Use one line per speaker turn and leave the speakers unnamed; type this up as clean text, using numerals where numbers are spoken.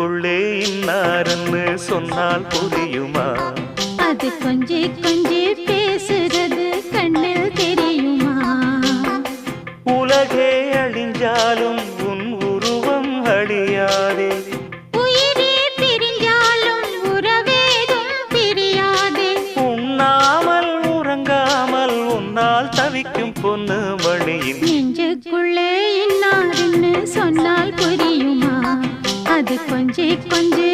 நெஞ்சுக்குள்ளே இன்னாருன்னு சொன்னால் புரியுமா?
அது கொஞ்சி கொஞ்சி பேசுறது கண்ணில் தெரியுமா?
உலகே அழிஞ்சாலும் உன் உருவம் அழியாதே,
உயிரே பிரிஞ்சாலும் உறவேதும் பிரியாதே.
உண்ணாமல் உறங்காமல் உன்னால் தவிக்கும் பொண்ணு மணியின்
நெஞ்சுக்குள்ளே இன்னாருன்னு சொன்னால் புரியுமா? அது கொஞ்சி கொஞ்சி